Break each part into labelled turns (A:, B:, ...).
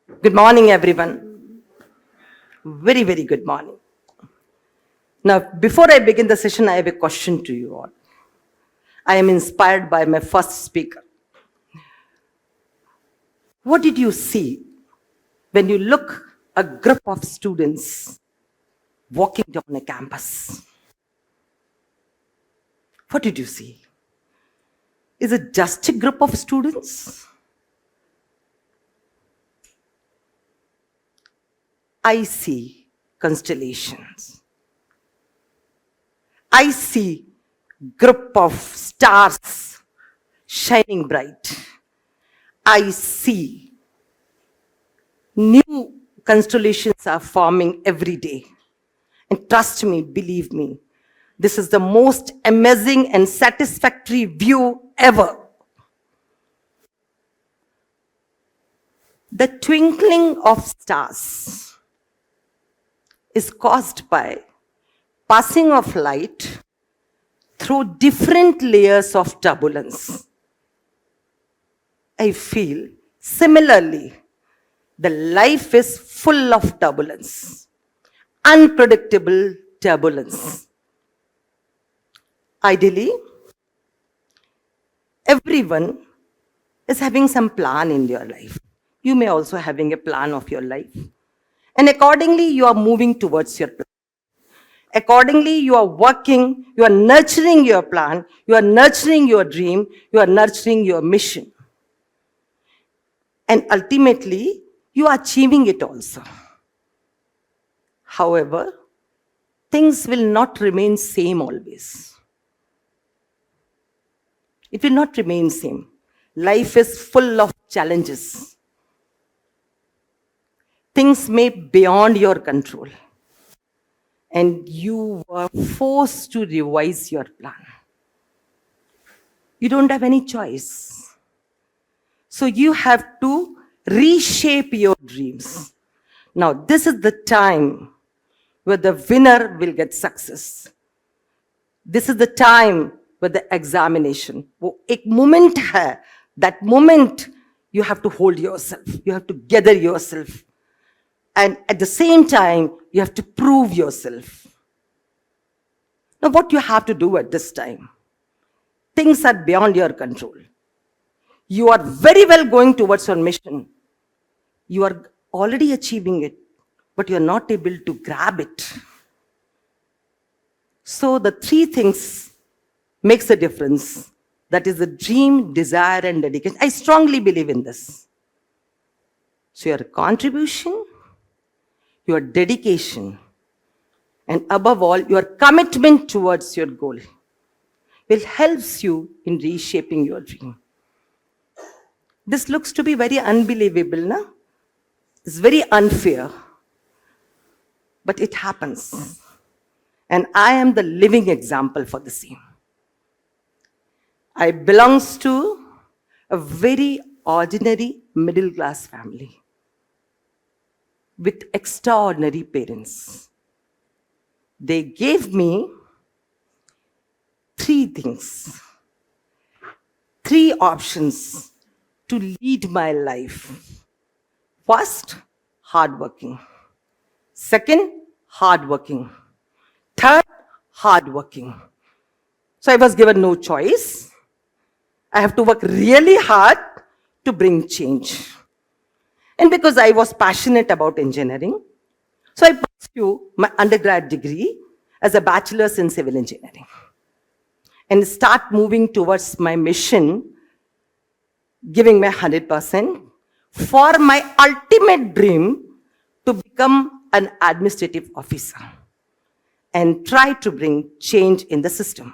A: Good morning, everyone. Very, very good morning. Now, before I begin the session, I have a question to you all. I am inspired by my first speaker. What did you see when you look a group of students walking down a campus? What did you see? Is it just a group of students? I see constellations. I see group of stars shining bright. I see new constellations are forming every day. And trust me, believe me, this is the most amazing and satisfactory view ever. The twinkling of stars is caused by passing of light through different layers of turbulence. I feel similarly, the life is full of turbulence, unpredictable turbulence. Ideally, everyone is having some plan in your life. You may also having a plan of your life. And accordingly, you are moving towards your plan. Accordingly, you are working, you are nurturing your plan, you are nurturing your dream, you are nurturing your mission. And ultimately, you are achieving it also. However, things will not remain same always. It will not remain same. Life is full of challenges. Things may be beyond your control. And you were forced to revise your plan. You don't have any choice. So you have to reshape your dreams. Now, this is the time where the winner will get success. This is the time where the examination. एक moment है, that moment you have to hold yourself. You have to gather yourself. And at the same time, you have to prove yourself. Now, what you have to do at this time? Things are beyond your control. You are very well going towards your mission. You are already achieving it, but you are not able to grab it. So the three things makes a difference. That is the dream, desire, and dedication. I strongly believe in this. So your contribution, your dedication, and above all, your commitment towards your goal will help you in reshaping your dream. This looks to be very unbelievable, na? It's very unfair, but it happens. And I am the living example for the same. I belong to a very ordinary middle-class family with extraordinary parents. They gave me three things, three options to lead my life. First, hardworking. Second, hardworking. Third, hardworking. So I was given no choice. I have to work really hard to bring change. And because I was passionate about engineering, so I pursued my undergrad degree as a bachelor's in civil engineering and start moving towards my mission, giving my 100% for my ultimate dream to become an administrative officer and try to bring change in the system.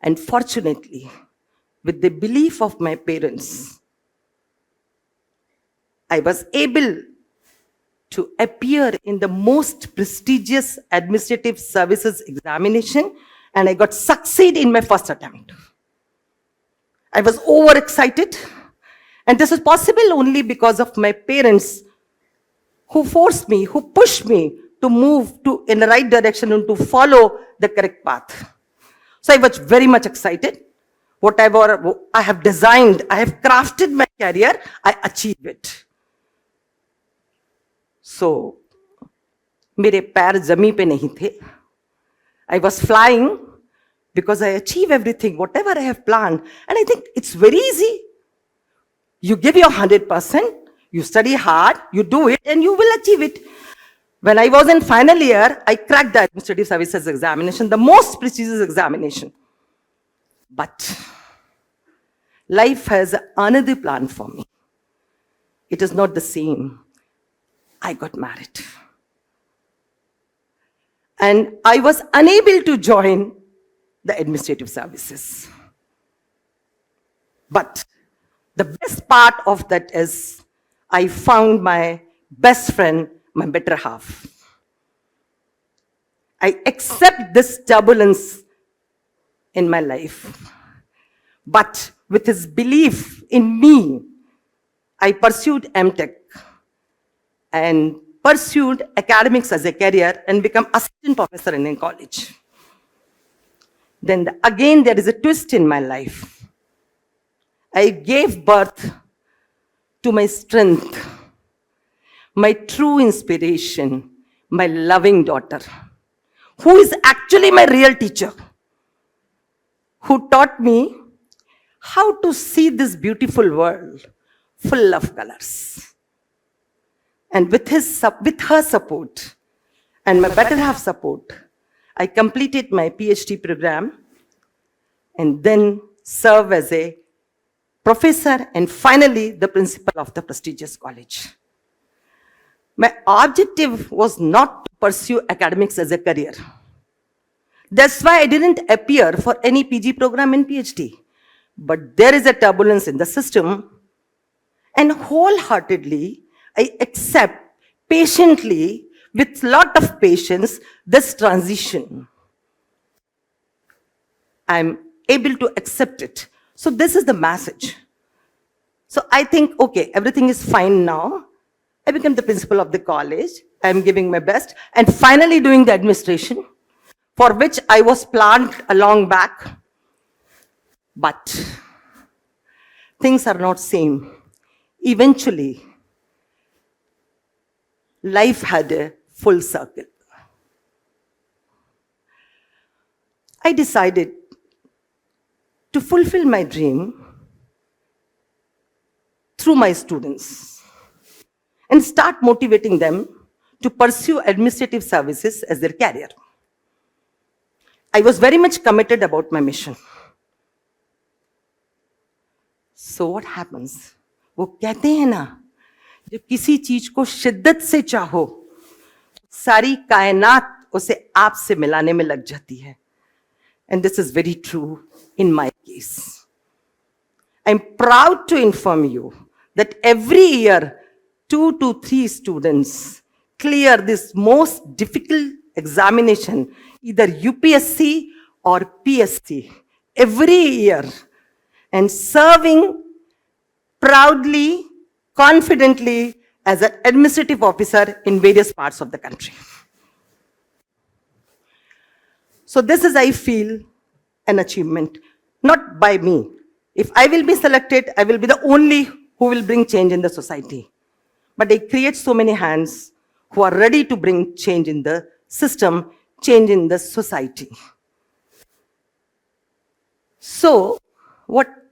A: And fortunately, with the belief of my parents, I was able to appear in the most prestigious administrative services examination, and I got succeed in my first attempt. I was overexcited, and this is possible only because of my parents who forced me, who pushed me to move in the right direction and to follow the correct path. So I was very much excited. whatever I have designed, I have crafted my career, I achieve it. So, मेरे पैर जमी पे नहीं थे. I was flying because I achieve everything, whatever I have planned. And I think it's very easy. You give your 100%, you study hard, you do it, and you will achieve it. When I was in final year, I cracked the administrative services examination, the most prestigious examination. But life has another plan for me. It is not the same. I got married. And I was unable to join the administrative services. But the best part of that is I found my best friend, my better half. I accept this turbulence in my life. But with his belief in me, I pursued MTech and pursued academics as a career and become assistant professor in a college. Then again, there is a twist in my life. I gave birth to my strength, my true inspiration, my loving daughter, who is actually my real teacher, who taught me how to see this beautiful world full of colors. And with her support and my better half support, I completed my PhD program and then served as a professor and finally the principal of the prestigious college. My objective was not to pursue academics as a career. That's why I didn't appear for any PG program in PhD. But there is a turbulence in the system, and wholeheartedly, I accept patiently, with lot of patience, this transition. I'm able to accept it. So this is the message. So I think, okay, everything is fine now. I became the principal of the college. I'm giving my best and finally doing the administration, for which I was planned a long back. But things are not same. Eventually, life had a full circle. I decided to fulfill my dream through my students and start motivating them to pursue administrative services as their career. I was very much committed about my mission. So what happens? वो कहते हैं ना, जब किसी चीज को शिद्दत से चाहो, सारी कायनात उसे आपसे मिलाने में लग जाती है. And this is very true in my case. I'm proud to inform you that every year 2 to 3 students clear this most difficult examination, either UPSC or PSC, every year, and serving proudly, confidently as an administrative officer in various parts of the country. So this is, I feel, an achievement, not by me. If I will be selected, I will be the only who will bring change in the society. But I create so many hands who are ready to bring change in the system, change in the society. So,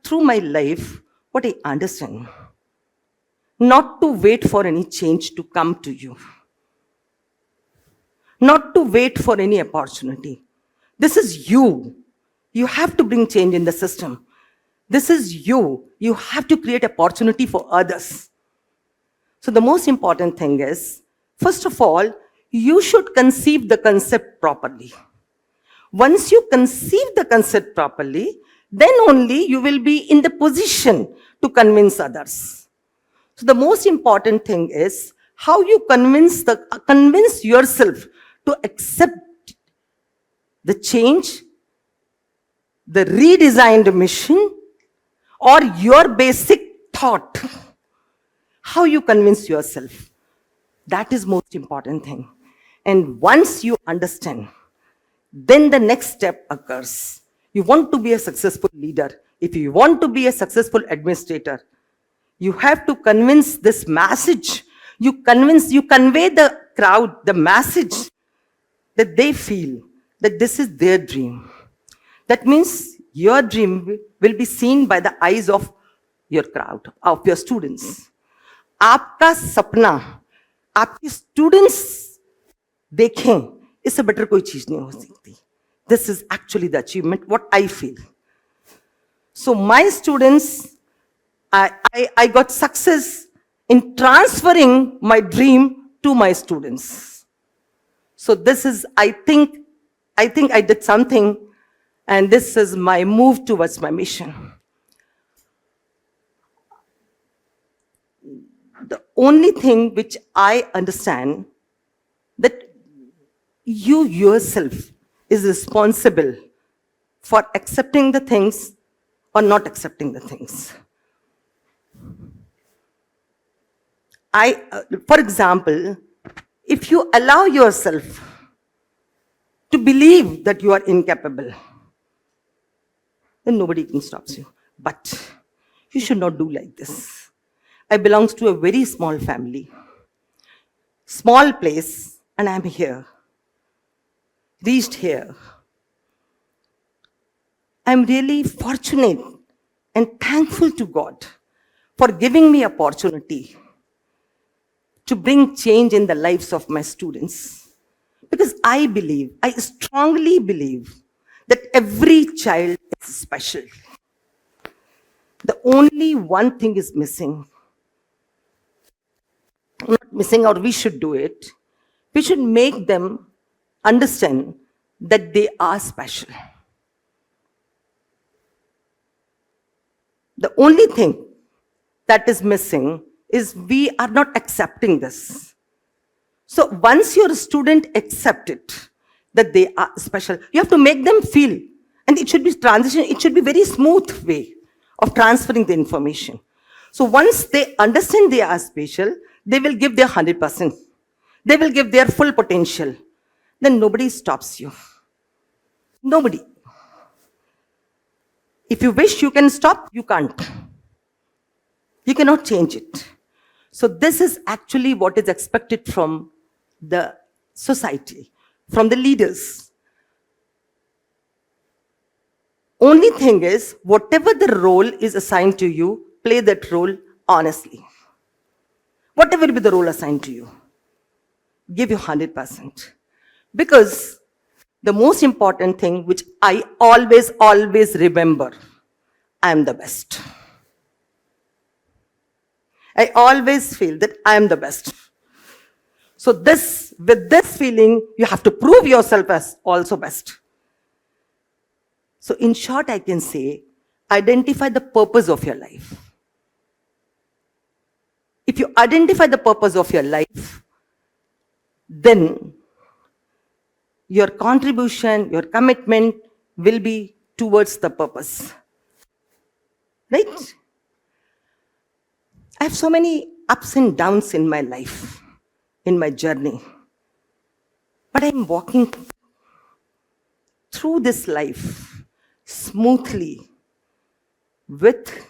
A: through my life, what I understand, not to wait for any change to come to you, not to wait for any opportunity. This is you. You have to bring change in the system. This is you. You have to create opportunity for others. So the most important thing is, first of all, you should conceive the concept properly. Once you conceive the concept properly, then only you will be in the position to convince others. So the most important thing is how you convince yourself to accept the change, the redesigned mission, or your basic thought. How you convince yourself. That is most important thing. And once you understand, then the next step occurs. You want to be a successful leader. If you want to be a successful administrator, you have to convince this message. You convey the crowd the message that they feel that this is their dream. That means your dream will be seen by the eyes of your crowd, of your students. आपका सपना आपके students देखें, इससे better कोई चीज नहीं हो सकती. This is actually the achievement, what I feel. So my students, I got success in transferring my dream to my students. So this is, I think I did something, and this is my move towards my mission. The only thing which I understand, that you yourself is responsible for accepting the things or not accepting the things. For example, if you allow yourself to believe that you are incapable, then nobody can stop you. But you should not do like this. I belong to a very small family, small place, and I'm here, reached here. I'm really fortunate and thankful to God for giving me opportunity to bring change in the lives of my students. Because I strongly believe that every child is special. The only one thing is missing. Not missing, or we should do it. We should make them understand that they are special. The only thing that is missing is we are not accepting this. So once your student accept it, that they are special, you have to make them feel, and it should be transition, it should be very smooth way of transferring the information. So once they understand they are special, they will give their 100%. They will give their full potential. Then nobody stops you. Nobody. If you wish you can stop, you can't. You cannot change it. So this is actually what is expected from the society, from the leaders. Only thing is, whatever the role is assigned to you, play that role honestly. Whatever be the role assigned to you, give your 100%. Because the most important thing, which I always remember, I am the best. I always feel that I am the best. So with this feeling, you have to prove yourself as also best. So in short, I can say, identify the purpose of your life. If you identify the purpose of your life, then your contribution, your commitment will be towards the purpose. Right? I have so many ups and downs in my life, in my journey. But I'm walking through this life smoothly, with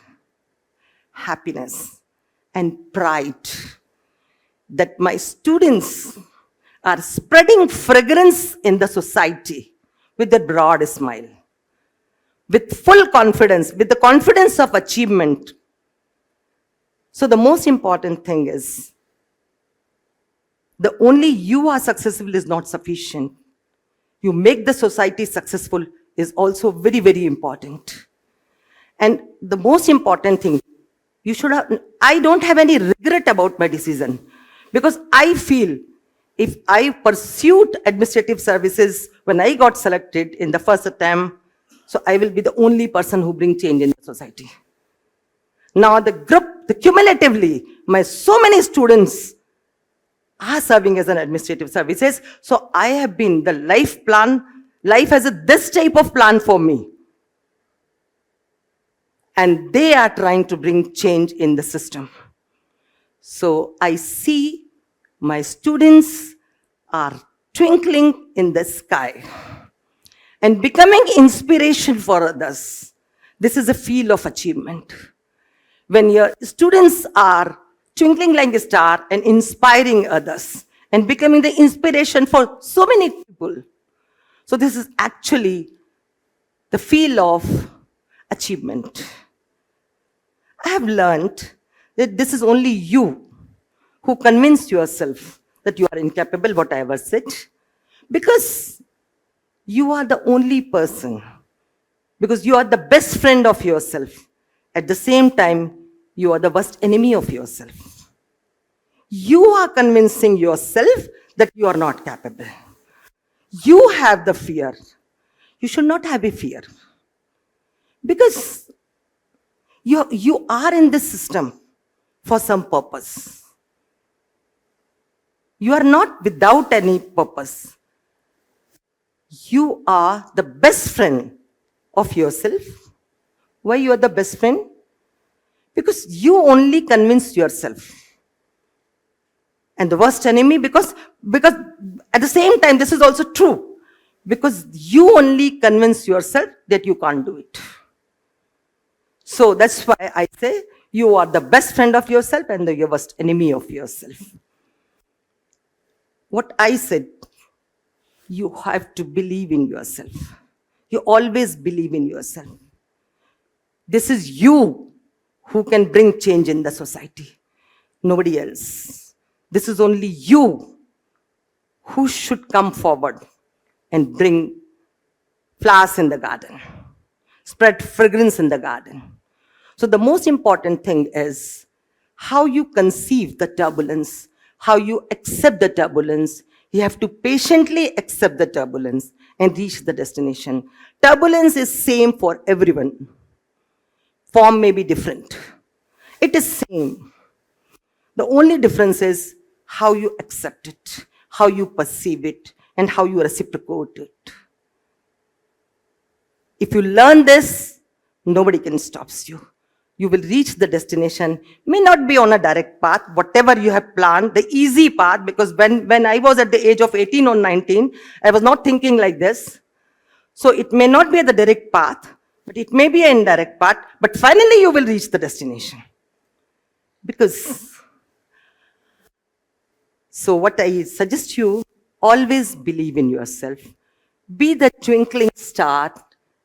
A: happiness and pride that my students are spreading fragrance in the society with a broad smile, with full confidence, with the confidence of achievement. So the most important thing is, the only you are successful is not sufficient. You make the society successful is also very, very important. And the most important thing, I don't have any regret about my decision, because I feel if I pursued administrative services when I got selected in the first attempt, so I will be the only person who brings change in the society. Now cumulatively, so many students are serving as an administrative services. So I have been the life has this type of plan for me. And they are trying to bring change in the system. So I see my students are twinkling in the sky and becoming inspiration for others. This is a feel of achievement. When your students are twinkling like a star and inspiring others and becoming the inspiration for so many people. So this is actually the feel of achievement. I have learned that this is only you who convince yourself that you are incapable, what I ever said, because you are the only person, because you are the best friend of yourself. At the same time, you are the worst enemy of yourself. You are convincing yourself that you are not capable. You have the fear. You should not have a fear. Because you are in this system for some purpose. You are not without any purpose. You are the best friend of yourself. Why you are the best friend? Because you only convince yourself. And the worst enemy, because at the same time, this is also true. Because you only convince yourself that you can't do it. So that's why I say you are the best friend of yourself and the worst enemy of yourself. What I said, you have to believe in yourself. You always believe in yourself. This is you who can bring change in the society. Nobody else. This is only you who should come forward and bring flowers in the garden, spread fragrance in the garden. So the most important thing is how you conceive the turbulence, how you accept the turbulence. You have to patiently accept the turbulence and reach the destination. Turbulence is same for everyone. Form may be different. It is same. The only difference is how you accept it, how you perceive it, and how you reciprocate it. If you learn this, nobody can stop you. You will reach the destination. May not be on a direct path, whatever you have planned, the easy path, because when I was at the age of 18 or 19, I was not thinking like this. So it may not be the direct path, but it may be an indirect path, but finally you will reach the destination. So what I suggest you, always believe in yourself. Be the twinkling star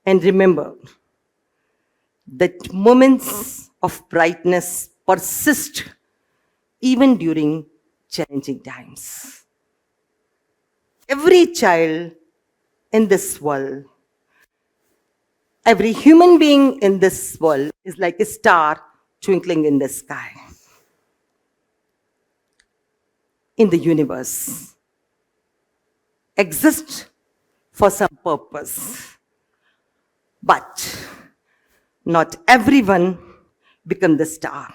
A: and remember that moments of brightness persist even during challenging times. Every child in this world, every human being in this world is like a star twinkling in the sky. In the universe, exist for some purpose. But not everyone become the star.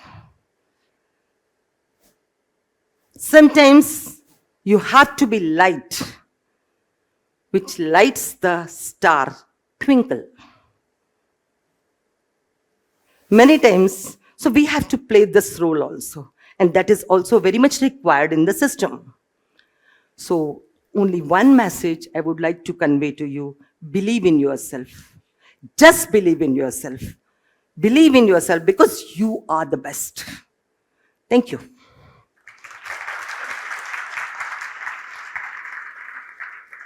A: Sometimes you have to be light, which lights the star twinkle. Many times, so we have to play this role also. And that is also very much required in the system. So only one message I would like to convey to you: believe in yourself. Just believe in yourself. Believe in yourself because you are the best. Thank you.